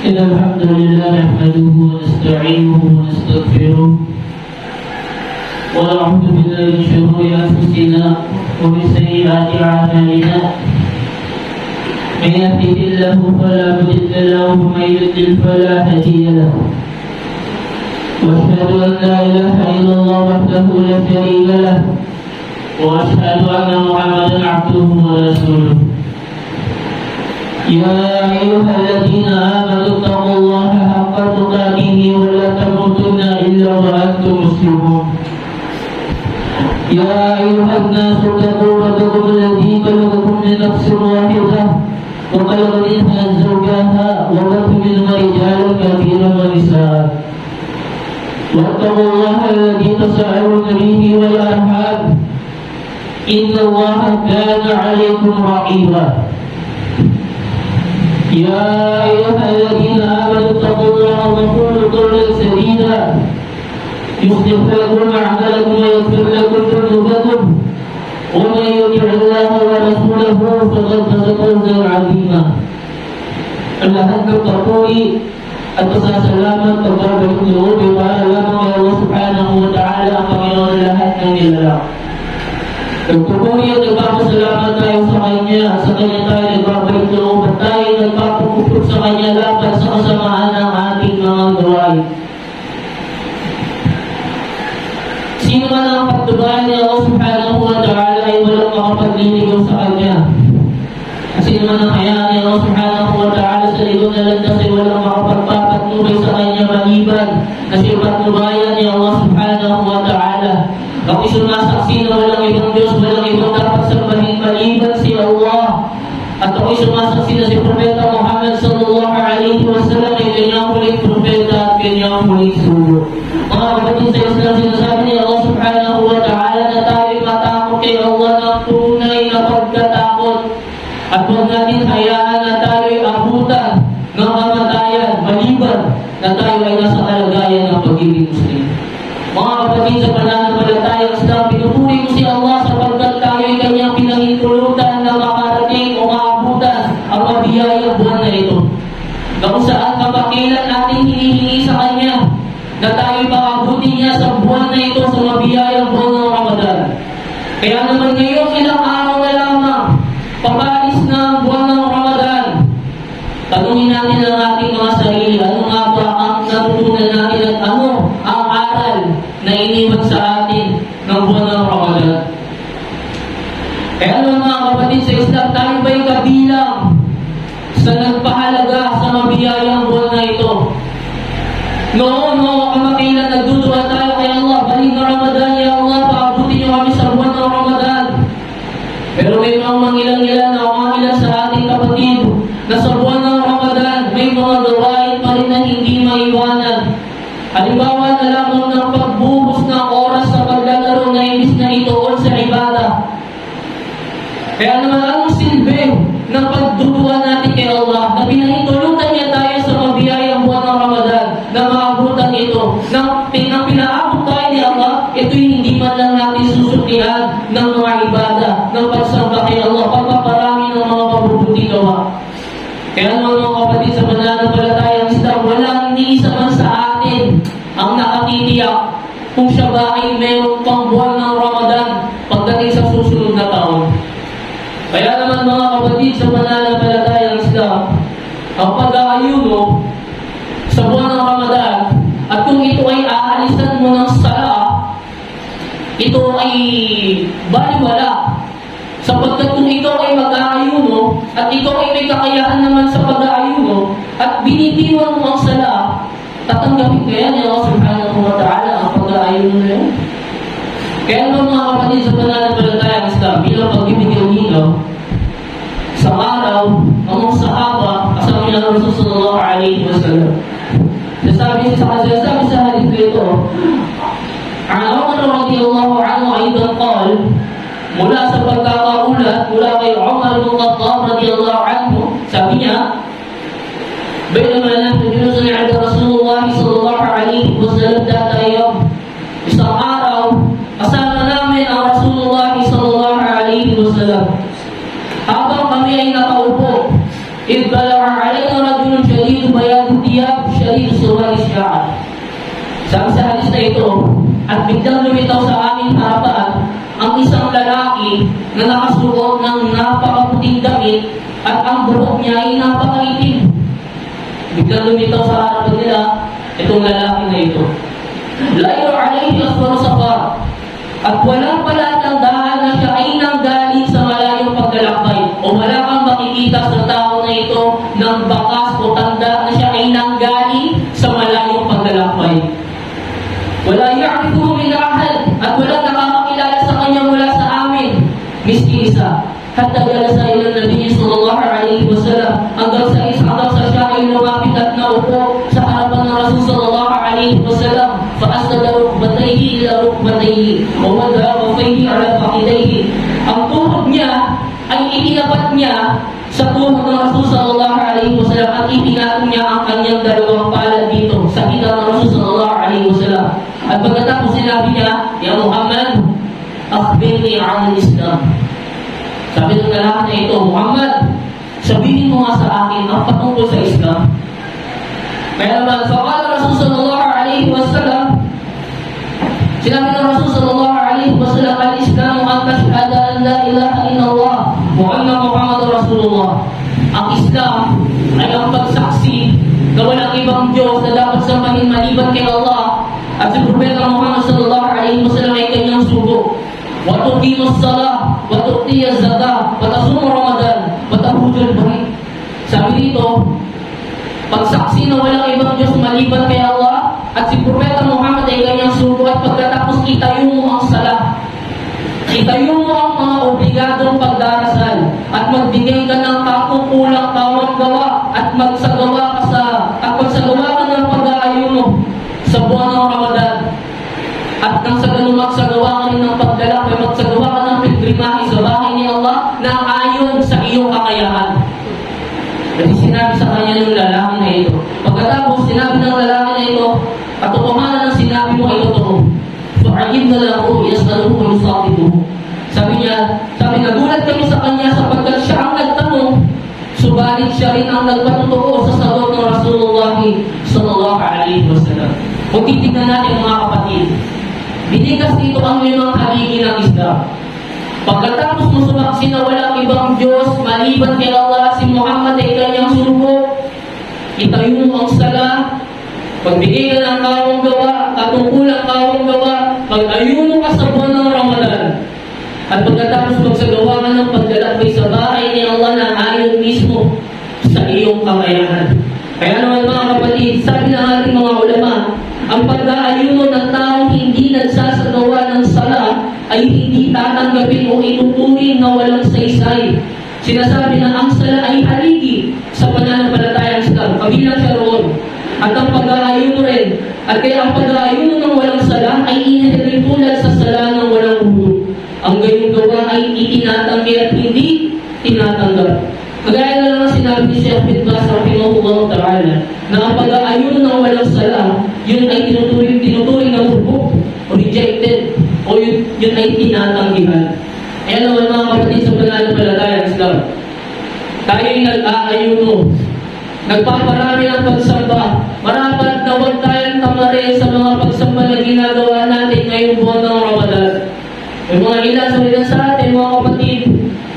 إن الحمد لله نحمده ونستعينه ونستغفره ونعوذ بالله من شرور أنفسنا ومن سيئات أعمالنا من يهده الله فلا مضل له ومن يضلل فلا هادي له وأشهد أن لا إله إلا الله وحده لا شريك له وأشهد أن محمدا عبده ورسوله يا أيها الذين آمنوا اتقوا الله حق تقاته ولا تموتن إلا وأنتم مسلمون يا أيها الناس اتقوا ربكم الذي خلقكم من نفس واحدة وخلق منها زوجها وبث منهما رجالا كثيرا ونساء واتقوا الله الذي تساءلون به والأرحام إن الله كان عليكم رقيبا يا أيها الذين آمنوا اتقوا الله وقولوا قولا سديدا يصلح لكم أعمالكم ويغفر لكم ذنوبكم ومن يطع الله ورسوله فقد فاز فوزا عظيما. Lahat ng papuri at pasasalamat pagbabalit loob para lamang kay Allah subhanahu wa ta'ala ang Panginoon ng lahat ng nilalang. Nagpupuri at nagpapasalamat tayo sa Kanya, sa Kanya tayo nagbabalik loob at tayo nagpapupupot sa Kanya laban sa kasamaan ng ating mga gawain. Sino man ang pagtubahan ni Allah subhanahu wa ta'ala ay walang makapagliligaw sa Kanya. Sino man ang hayaan ni Allah subhanahu wa ta'ala sa likod na landas ay walang makapagpapatnubay sa Kanya maliban na siya patnubayan ni Allah subhanahu wa ta'ala. Ako'y sumasaksi na walang ibang Diyos, walang ibang dapat sambahin maliban si Allah. At ako'y sumasaksi na si Propeta Muhammad sallallahu alaihi wasallam ay kanyang huling propeta at kanyang huling sugo. Mga kapatid sa Islam, sinasabi ni Allah subhanahu wa ta'ala na tayo'y matakot kay Allah ng tunay na pagkatakot. At huwag natin hayaan na tayo'y abutan ng kamatayan maliban na tayo ay nasa kalagayan ng pagiging Muslim. Mga kapatid sa pananampalatayang Islam, pinupuri ko si Allah sapagkat tayo ay kanyang pinahintulutan na makarating o maabutan ang mabiyayang buwan na ito. Na kung saan kapakilan natin hinihingi sa Kanya na tayo'y makabuti niya sa buwan na ito sa mabiyayang buwan ng Ramadan. Kaya naman ngayon, ilang araw na lamang, papalis na ang buwan ng Ramadan. Tanungin natin ang ating mga sarili, ano nga ba ang natutunan natin at ano ang aral na iniwan sa atin ng buwan ng Ramadan. Kaya naman mga kapatid sa Islam, tayo ba'y kabilang sa nagpahalaga sa mabiyayang buwan na ito? Noon, kamakailan nagduduwa tayo kay Allah, balik na Ramadan, ya Allah, paabutin niyo kami sa buwan ng Ramadan. Pero may mga mangilang-ilan na umangilan sa ating kapatid na sa buwan ng Ramadan, may mga gawain pa rin na hindi maiwanan. Halimbawa na lamang ng pagbuhos ng oras sa paglalaro na imbis na ituon sa ibada. Kaya naman anong silbi ng pagduduwa natin kay Allah na pinahintulutan niya tayo sa mabiyayang buwan ng Ramadan na maabutan ito. Nang pinaabot tayo ni Allah, ito'y hindi man lang natin susuklian ng mga ibada, ng pagsamba kay Allah, pagpaparami ng mga mabubuti gawa. Kaya naman mga kapatid sa pananampalatayang Islam, walang ni isa man sa atin ang nakatitiyak kung siya ba ay mayroon pang buwan ng Ramadan pagdating sa susunod na taon. Kaya naman mga kapatid sa pananampalatayang Islam, ang pag-aayuno sa buwan ng Ramadan at kung ito ay aalisan mo ng sala, ito ay baliwala. Sapagkat kung ito ay mag-aayuno at ito ay may kakayahan naman sa pag-aayuno at binitiwan mo ang sala, tatanggapin kaya ni Allah subhanahu wa ta'ala ang pag-aayuno na yun? Kaya naman mga kapatid sa pananampalatayang Islam, bilang pagbibigyan nilo sa araw, ang mga sahaba kasama niya ng Rasul sallallahu alaihi wasallam. Sabi sa hadith ito, an Umar radiyallahu anhu aydan qala, mula sa pagkakaulat mula kay Umar bin Khattab radiyallahu anhu, sabi niya, bainama nahnu julusun 'inda Rasulullah sallallahu alaihi wasallam data yawm, isang araw kasama namin ang Rasulullah sallallahu alaihi wasallam. Habang kami ay nakaupo, idh balagha 'alaina rajulun shadidun bayadu at biglang lumitaw sa aming harapan ang isang lalaki na nakasuot ng napakaputing damit at ang buhok niya ay napakaitim. Biglang lumitaw sa harapan nila itong lalaki na ito. Layo alayhi aswaru safar, at walang palatandaan na siya ay nanggaling sa malayong paglalakbay, o wala kang makikita sa tao na ito ng bakas o tanda na siya ay nanggaling sa malayong paglalakbay. Wala ya'rifuhu min ahad, at walang nakakakilala sa kanya mula sa amin, miski isa. Hatta jalasa ila Nabi sallallahu alaihi wasallam, hanggang sa siya ay lumapit at naupo sa harapan ng Rasul sallallahu alaihi wasallam. Fa asnada rukbatayhi ila rukbatayhi wa wada'a kafayhi ala fakhidayhi. Ang tuhod niya ay itinapat niya sa tuhod ng Rasul sallallahu alaihi wasallam at ipinatong niya ang kanyang dalawang palad dito sa hita ng Rasul sallallahu alaihi wasallam. At pagkatapos sinabi niya, "Ya Muhammad, akhbirni 'an al-Islam." Sabi ng lalaki na ito, "Muhammad, sabihin mo nga sa akin ang patungkol sa Islam." Kaya naman, faqala Rasul sallallahu alaihi wasallam, sinabi ng Rasul sallallahu alaihi wasallam, "Al-Islam an tashhada an la ilaha illallah wa anna Muhammadar Rasulullah." Ang Islam ay ang pagsaksi na walang ibang Diyos na dapat sambahin maliban kay Allah at si Propeta Muhammad sallallahu alaihi wasallam ay kanyang sugo. Wa tuqimus salah wa tu'tiyaz zakah wa tasum Ramadan wa tahujjul bait. Sabi dito, pagsaksi na walang ibang Diyos maliban kay Allah at si Propeta Muhammad ay kanyang sugo, at pagkatapos itayo mo ang salah, itayo mo ang mga obligadong pagdarasal, at magbigay ka ng kakukulang kawang gawa, at magsagawa ka ng pag-aayuno sa buwan ng Ramadan. At nang sa ganun magsagawa ka rin ng paglalakbay, magsagawa ka ng pilgrimahe sa bahay ni Allah na ayon sa iyong kakayahan. Kasi sinabi sa kanya ng lalaki na ito. Pagkatapos sinabi ng lalaki na ito, katotohanan ng sinabi mo ay totoo. Fa'ayibna lahu yas'aluhu wa yusatibuhu. Sabi niya, nagulat kami sa kanya sapagkat siya ang nagtanong, subalit siya rin ang nagpatotoo sa sagot ng Rasulullah sallallahu alaihi wasallam. Kung titignan natin mga kapatid, binigas dito ang limang haligi ng Islam. Pagkatapos mo sumaksi na walang ibang Diyos maliban kay Allah, si Muhammad ay kanyang surugo, itayo mo ang sala, pagbigay ka ng kawang gawa, katungkulang kawang gawa, pag-ayuno ka sa buwan ng Ramadan, at pagkatapos magsagawa ka ng paglalakbay sa bahay ni Allah na ayon mismo sa iyong kakayahan. Kaya naman mga kapatid, sabi ng ating mga ulama, ang pag-aayuno ng taong hindi nagsasagawa ng sala ay hindi tatanggapin o ituturing na walang saysay. Sinasabi na ang sala ay haligi sa pananampalatayang Islam, kabilang siya roon. At ang pag-aayuno rin, at kaya ang pag-aayuno ng walang sala ay inilagay tulad sa sala ng walang hulog. Ang gayong gawa ay itinatanggi at hindi tinatanggap. Kagaya na lang sinabi ni Sheikh bin Baz rahimahullah ta'ala na ang pag-aayuno ng walang sala, yun ay tinuturing na hubog o rejected, o yun ay tinatanggihan. Kaya naman mga kapatid sa pananampalatayang Islam, tayo ay nag-aayuno, nagpaparami ng pagsamba. Marapat na huwag tayong tamarin sa mga pagsamba na ginagawa natin ngayong buwan ng Ramadan. Yung mga ilan sa atin mga kapatid,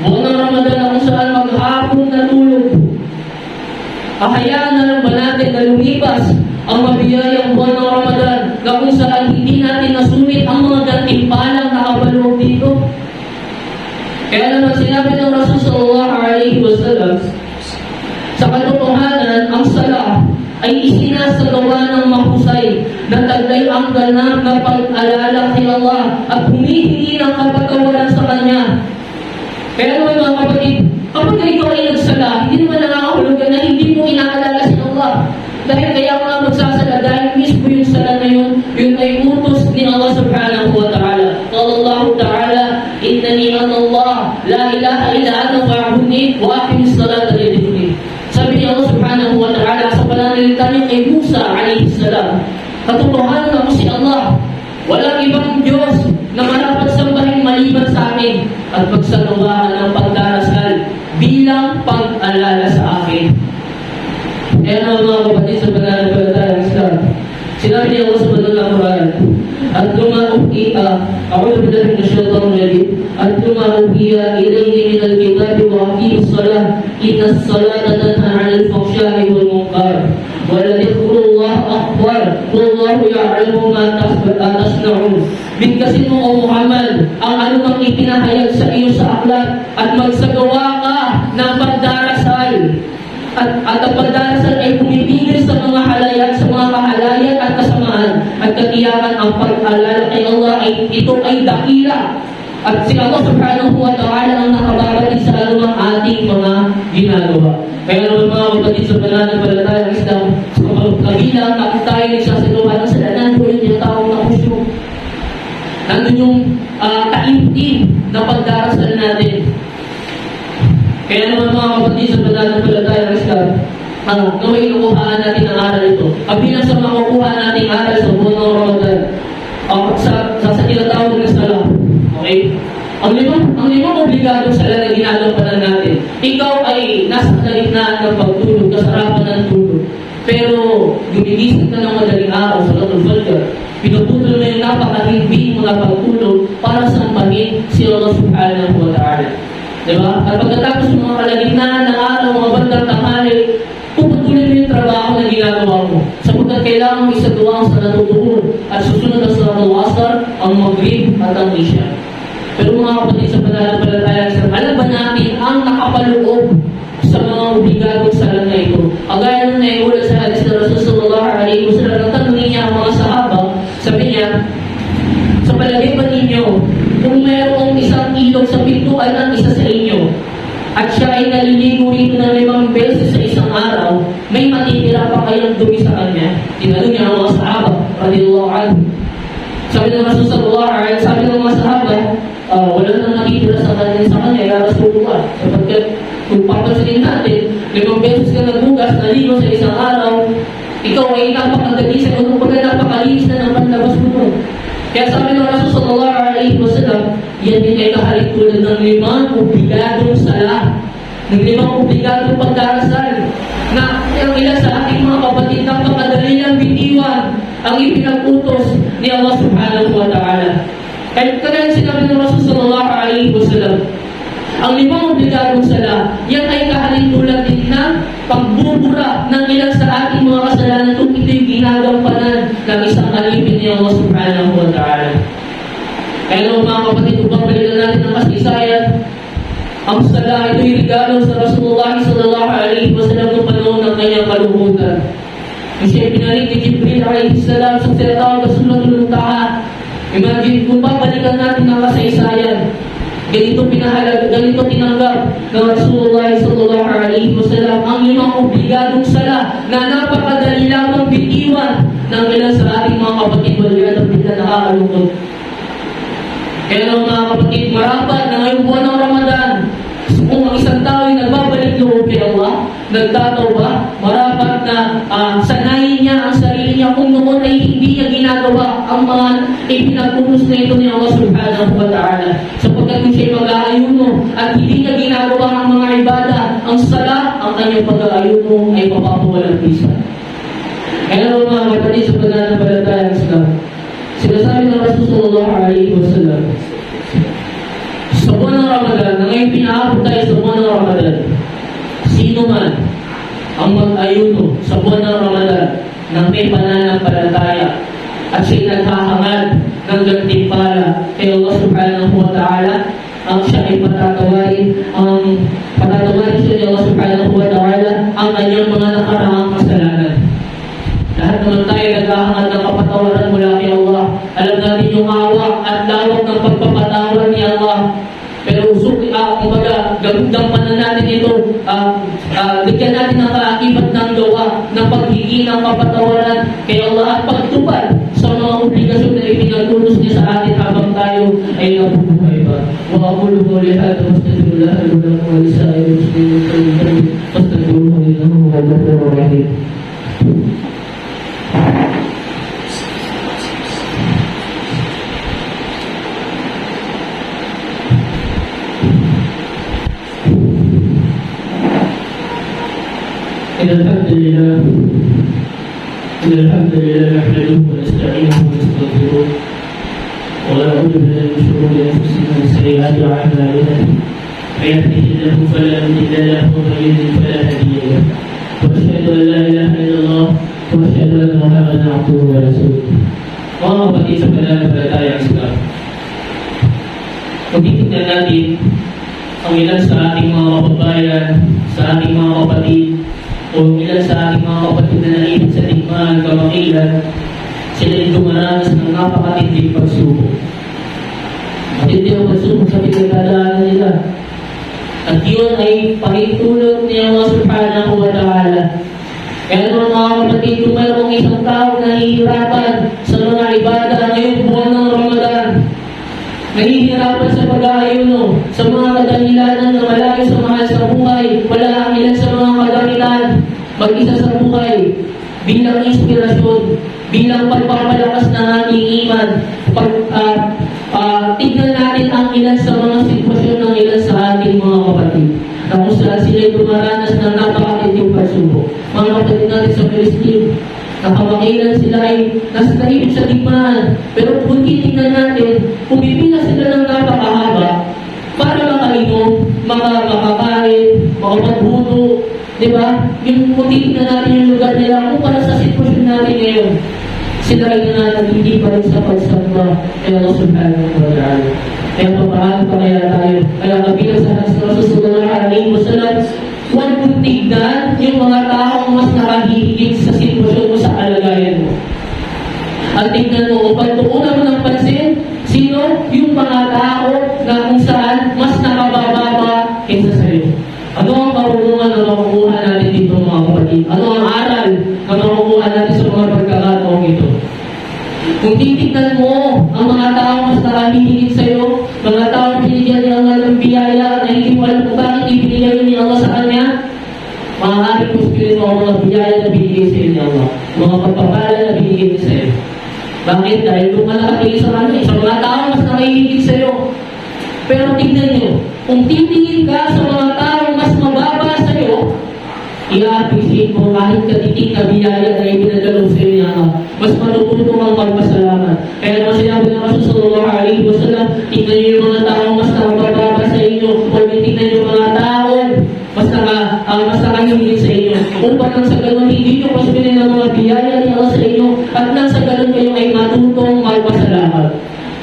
buwan ng Ramadan na kung saan maghapon na tulog. Ahayaan na lang ba natin na lumipas ang mabiyayang buwan ng Ramadan na kung saan hindi natin nasumit ang mga gantimpalang nakabaloob dito? Kaya naman sinabi ng Rasul sallallahu alaihi wasallam, sa katotohanan, ang sala ay isinasagawa ng mahusay na taglay ang ganap na pag-alala kay Allah at humihingi ng kapatawaran sa Kanya. Kaya naman mga kapatid, kapag ikaw ay nagsala, hindi naman nakakahulugan na hindi mo inaalala si Allah. Dahil kaya mga magsasala, dahil mismo yung sala na yun ay utos ni Allah subhanahu wa ta'ala. Qala Allah ta'ala, innani ana Allah, la ilaha illa ana fa'budni wa aqimis salata li dhikri. Sabi ni Allah subhanahu wa ta'ala sa pananalita niya kay Musa alayhi salam, katotohanan ako si Allah, walang ibang Diyos na marapat sambahin maliban sa akin, at pagsagawa ng pagdarasal bilang pag-alala sa akin. Kaya naman mga kapatid sa pananampalatayang Islam, sinabi niya ako sa banal na Quran, at أعوذ بالله من الشيطان الرجيم أتل ما أوحي إليه من الكتاب وأقيم الصلاة إن الصلاة تنهى عن الفحشاء والمنكر ولذكر الله أكبر والله يعلم ما تصنعون. Bigkasin mo, O Muhammad, ang anumang ipinahayag sa iyo sa aklat at magsagawa ka ng pagdarasal. At ang pagdarasal ay pumipigil sa mga halayan, sa mga kahalayan at kasamaan. At katiyakan ang pag-alala kay Allah ay ito ay dakila. At si Allah subhanahu wa ta'ala ang nakababatid sa anumang ating mga ginagawa. Kaya naman mga kapatid sa pananampalatayang Islam, sa kabilang at tayo nagsasagawa ng salanan po yung taong na kusyo. Nandun yung taimtim na pagdarasal natin. Kaya naman mga kapatid sa pananampalatayang Islam, gawin nakuhaan natin ang aral ito. Kabilang sa makukuha nating aral sa buwan ng Ramadan, sa tinatawag na sala. Okay? Ang limang obligadong sala na ginagampanan natin. Ikaw ay nasa kalagitnaan ng pagtulog, kasarapan ng tulog. Pero gumigising ka ng madaling araw sa Salatul Fajr. Pinuputol mo yung napakahindi mo na pagtulog para sampahin si Allah subhanahu wa ta'ala. Diba? At pagkatapos ng mga kalagitnaan ng araw, mga bandang tanghali, puputulin mo yung trabaho na ginagawa mo. Sapagkat kailangan mo isagawa ang sa natutuon at susunod ang Salatul Asr, ang Maghrib at ang Isha. Pero mga kapatid sa pananampalatayang Islam, alam ba natin ang nakapaloob sa mga obligadong sala na ito? Agaya nung naiula sa hadis na Rasul sallallahu alaihi wasallam, nang tanongin niya ang mga sahaba, sabi niya, sa palagay ba ninyo, kung mayroong isang ilog sa pintuan ng isa sa inyo, at siya ay naliligo rito ng 5 beses sa isang araw, may matitira pa kayang dumi sa kanya? Tinanong niya ang mga sahaba, radiyallahu anhu. Sabi ng Rasul sallallahu alaihi wasallam, sabi ng mga sahaba, wala nang nakitira sa kanya, ya Rasulullah. Sapagkat kung papansinin natin, 5 beses ka nagbugas, naligo sa isang araw, ikaw ay napakagalisan o napakalinis na ng panlabas mo. Kaya sabi ng Rasul sallallahu alaihi wasallam, yan din ay kahalintulad ng 5 obligadong sala, ng 5 obligadong pagdarasal, na ang ilan sa ating mga kapatid napakadali lang bitiwan ang ipinag-utos ni Allah subhanahu wa ta'ala. Kahit kaya sinabi ng Rasul sallallahu alaihi wasallam, ang 5 obligadong sala, yan ay kahalintulad din ng pagbubura ng ilan sa ating mga kasalanan kung ito'y ginagampanan ng isang alipin ni Allah subhanahu wa ta'ala. Kaya naman mga kapatid, upang balikan natin ang kasaysayan, ang sala ito'y regalo sa Rasulullah sallallahu alaihi wasallam noong panahon ng kanyang kalungkutan. Kung siya'y pinalig ni Jibril alaihi salam sa tinatawag na Suratul Muntaha, imagine kung babalikan natin ang kasaysayan, ganito tinanggap ng Rasulullah sallallahu alaihi wasallam ang 5 obligadong sala na napakadali lamang bitiwan ng ilan sa ating mga kapatid waliyad at bigla nakakalungkot. Kaya ng mga kapatid, marapat na ngayong buwan ng Ramadan, kung ang isang tao ay nagbabalik loob kay Allah, nagtatawa, marapat na sanayin niya ang sarili niya kung noon ay hindi niya ginagawa ang mga ipinagpunos na ito ni Allah subhanahu wa ta'ala. Sapagkat kung siya'y mag-aayuno at hindi niya ginagawa ang mga ibada, ang sala, ang kanyang pag-aayuno ay mapapawalang bisa. Kaya naman mga kapatid sa pananampalatayang Islam, sinasabi ng Rasul sallallahu alaihi wasallam, sa buwan ng Ramadan, na ngayon pinaabot tayo sa buwan ng Ramadan, sino man ang mag-ayuno sa buwan ng Ramadan ng may pananampalataya at siya'y naghahangad ng gantimpala kay Allah subhanahu wa ta'ala, ang siya ay patatawarin siya ni Allah subhanahu wa ta'ala ang kanyang mga nakaraang kasalanan. Lahat naman tayo naghahangad ng kapatawaran mula kay Allah. Alam natin yung awa at lawak ng pagpapatawad ni Allah. Pero kumbaga, gampanan natin ito, bigyan natin ng kaakibat ng gawa, ng paghingi ng kapatawaran kay Allah at pagtupad sa mga obligasyon na ipinagtulos niya sa atin habang tayo ay nabubuhay pa. Wa aqulu qawli hadha wa astaghfirullah li wa lakum wa lisa'iril muslimin fastaghfiruhu innahu huwal ghafurur rahim. الحمد لله نحمده ونستعينه ونستغفره ونعوذ بالله من شرور أنفسنا ومن سيئات أعمالنا من يهده الله فلا مضل له ومن يضلل فلا هادي له وأشهد أن لا إله إلا الله وأشهد أن محمدا عبده ورسوله. Mga kapatid sa pananampalatayang Islam, pagtitignan natin ang ilan sa ating mga kababayan, sa ating mga kapatid, o ilan sa ating mga kapatid na naibig sa tikman, kamakilan, sila ay dumaranas ng napakatinding pagsubok. Matindi ang pagsubok sa pinagdadaanan nila. At yun ay pahintulot ni Allah subhanahu wa ta'ala. Kaya naman mga kapatid, kung mayroong isang tao na nahihirapan sa mga ibada ngayong buwan ng Ramadan, nahihirapan sa pag-aayuno, sa mga kadahilanan na malayo sa mahal sa buhay, wala ang ilan sa mga kagamitan, mag-isa sa buhay, bilang inspirasyon, bilang pagpapalakas ng ating iman, tignan natin ang ilan sa mga sitwasyon ng ilan sa ating mga kapatid na kung saan sila'y dumaranas ng napakatinding pagsubok. Mga kapatid natin sa Palestine, nakamakilan sila ay nasa tahimik sa digmaan, pero kung titignan natin, pumipila sila ng napakahaba para makainom, makakain, makapagbuto, di ba? Yung kung titignan natin yung lugar nila, kung para sa sitwasyon natin ngayon, sila ay nananatili pa rin sa pagsamba kay Allah subhanahu wa ta'ala. Kaya papaano pa kaya tayo? Kaya kabilang sa hadis ng Rasulullah alaihi wasallam, huwag mong tignan yung mga taong mas nakahihigit sa sitwasyon mo, sa kalagayan mo. At tignan mo, pagtuunan mo ng pansin, sino yung mga tao na kung saan mas nakabababa kaysa sa'yo. Ano ang karunungan na makukuha natin dito mga kapatid? Ano ang aral na makukuha natin sa mga pagkakataong ito? Kung titignan mo ang mga tao mas nakahihigit sa iyo, mga tao binigyan ni Allah ng biyaya na hindi mo alam kung bakit ibinigay ni Allah sa kanya, maaaring puspilin mo ang mga biyaya na binigay sa iyo ni Allah, mga pagpapala na binigay sa iyo. Bakit? Dahil kung malaki sa kanya, sa mga tao mas nakahihigit sa iyo. Pero tignan nyo, kung titingin ka sa mga tao mas mababa sa iyo, i-appreciate mo kahit katitik na biyaya na ibinagalaw sa iyo niya ka. Mas matututo kang magpasalamat. Kaya naman sinabi ng Rasulullah alaihi wasallam, tignan niyo yung mga tao mas nakababa sa inyo, o tignan niyo yung mga tao mas nakahihigit sa inyo. Upang nang sa ganun, hindi niyo paspilin ang mga biyaya ni Allah sa inyo, at nang sa ganun kayo ay matutong magpasalamat.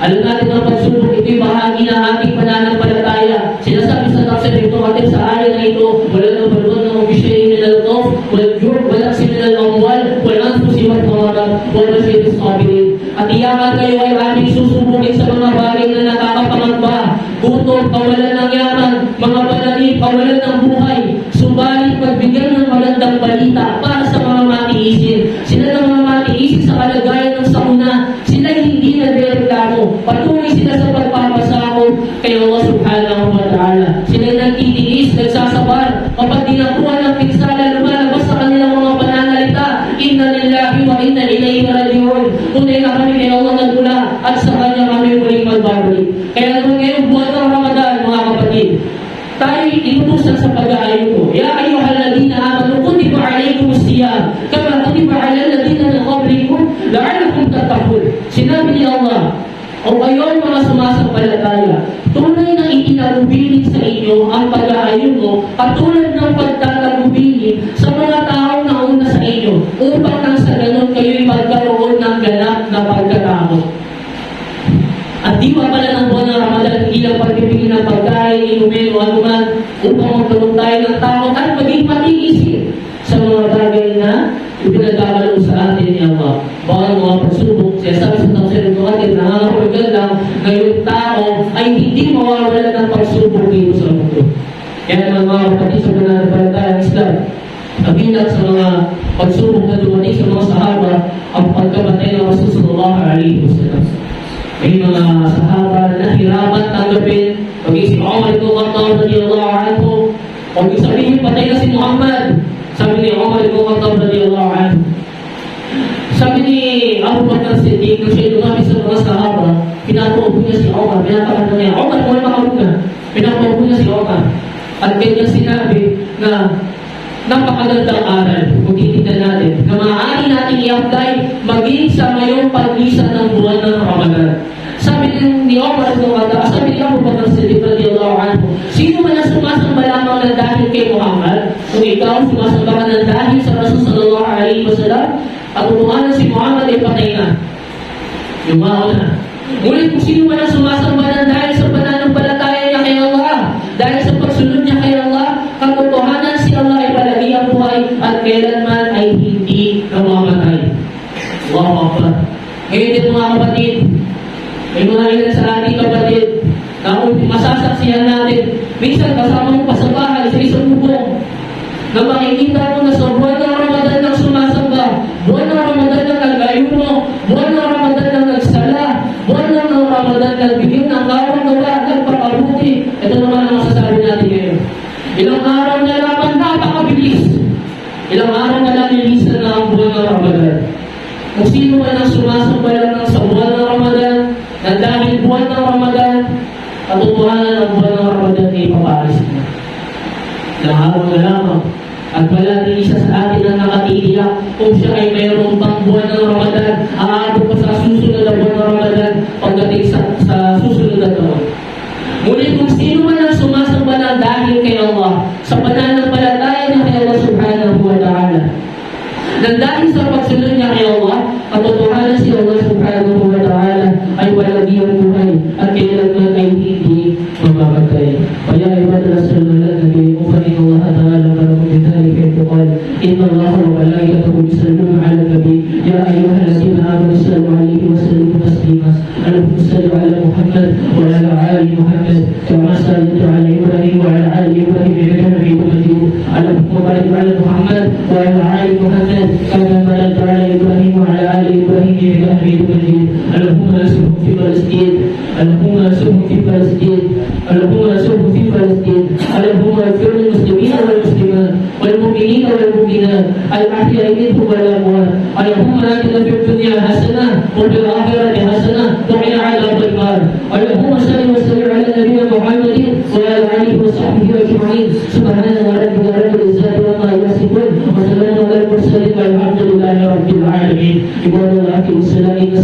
Alam natin ang pagsubok, ito'y bahagi ng ating pananampalataya. Sinasabi sa tafsir ito, atin sa aya na ito, wala na balwan ng obisyahin nila ito, walang sinilal ng amwal, walang susiwat pangarap, walang sinis kabilin. At iyakan kayo ay ating susubukin sa mga bagay na nakakapangamba, gutom, kawalan ng yaman, mga pananib, kawalan ng buhay, subalit pagbigyan ng magandang balita para sa mga matiisin. Sila ng mga matiisin sa kalagayan ng sakuna, sila hindi nagreklamo. Patuloy sila sa pagpapasakop kay Allah subhanahu wa ta'ala. Sila nagtitiis, nagsasabar. Kapag dinakuha ng pinsala, lumalabas sa kanilang mga pananalita, inna lillahi wa inna ilayhi raji'un. Tunay na kami kay Allah nagmula at sa kanya kami muling magbabalik. Kaya naman ngayong buwan ng Ramadan, mga kapatid, tayo inutusan sa pag-aayon. Ya ayyuhalladhina amanu kutiba alaykumus siyam kama kutiba alal ladina min qablikum la'allakum tattaqun. Sinabi ni Allah, o kayo'y mga sumasampalataya, tunay na itinagubilin sa inyo ang pag-aayon mo katulad ng pagtatagubilin sa mga tao na una sa inyo, upang nang sa ganon kayo'y magkaroon ng ganap na pagkatakot. At di pa pala ng buwan ng Ramadan, hindi lang pagbibigay ng pagkain, inumin o anuman, upang magkaroon tayo ng takot at maging matiisin sa mga bagay na ipinagkakalo sa atin ni Allah. Bawal mga pagsubok, siya sabi sa tafsir ito atin, nangangahulugan lang na yung tao ay hindi mawawala ng pagsubok dito sa mundo. Kaya naman mga kapatid sa pananampalatayang Islam, kabilang sa mga pagsubok na dumating sa mga sahaba, ang pagkamatay ng Rasulullah alaihi wasallam. May mga sahaba na hirapan tanggapin, maging si Umar ibn Khattab radiyallahu anhu, o yung sabihin patay na si Muhammad, sabi ni Umar ibn Khattab radiyallahu anhu. Sabi ni Abu Bakr Siddiq, nung siya lumapit sa mga sahaba, pinapaupo niya si Umar, pinapakanta niya, Umar, kung makaupo na, pinapaupo niya si Umar. At kanya sinabi na napakagandang aral kung titignan natin na maaari natin i-apply maging sa ngayong paglisan ng buwan ng Ramadan. Sabi ni alaihi wasallam, katotohanan si Muhammad ay patay na. Yumaon na. Ngunit kung sino man ang sumasamba na dahil sa pananampalataya niya kay Allah, dahil sa pagsunod niya kay Allah, katotohanan si Allah ay palagi ang buhay at kailanman ay hindi namamatay. Allahu Akbar. Ngayon din mga kapatid, may mga ilan sa ating kapatid na masasaksihan natin, minsan kasama mo pa sa bahay sa isang bubong, na makikita mo na sa buwan ng Ramadan ng sumasamba, buwan ng Ramadan ng nag-ayuno, buwan ng Ramadan ng nagsala, buwan ng Ramadan ng bigyan ng kawang gawa, nagpakabuti. Ito naman ang masasabi natin ngayon. Ilang araw na laban, napakabilis. Ilang araw na lang nilisan na ang buwan ng Ramadan. Kung sino man ang sumasamba lang sa buwan ng Ramadan, na dahil buwan ng Ramadan, katotohanan ng buwan ng Ramadan ay papaalis na. Ilang araw na lamang. At wala din isa sa atin na nakatitiyak kung siya ay mayroong pang buwan ng Ramadan, aabot pa sa susunod na buwan ng Ramadan pagdating sa susunod na taon. Ngunit kung sino man ang sumasamba na dahil kay Allah, sa pananampalataya niya kay Allah subhanahu wa ta'ala, nang dahil sa pagsunod niya kay Allah, katotohanan si Allah subhanahu wa ta'ala ay palagi ang buhay at kailanman ay hindi mamamatay. Kaya ibadah sallallahu alaihi wa sallam ta'ala barakum bidhalika yuqal inna Allah wa malaikatahu yusalluna 'alan nabi ya ayyuhalladhina amanu sallu 'alaihi wa sallimu taslima Allahumma salli 'ala Muhammad wa 'ala ali Muhammad kama sallaita 'ala Ibrahim wa 'ala ali Ibrahim innaka Hamidum Majid Allahumma barik 'ala Muhammad wa 'ala ali Muhammad kama barakta 'ala Ibrahim wa 'ala ali Ibrahim innaka Hamidum Majid Allahumma ansurhum fi Palestin Allahumma ansurhum fi Palestin Allahumma ansurhum fi Palestin Allahumma ighfir lil muslimin wal muslimat wal mu'minin wal mu'minat al ahya'i minhum wal amwat Allahumma atina fid dunya hasanah wa fil akhirati hasanah wa qina 'adhaban nar Allahumma salli wa sallim 'ala nabiyyina Muhammadin wa 'ala alihi wa sahbihi ajma'in subhana rabbika rabbil izzati amma yasifun wa salamun 'alal mursalin walhamdulillahi rabbil alamin ibadallahi wa salamun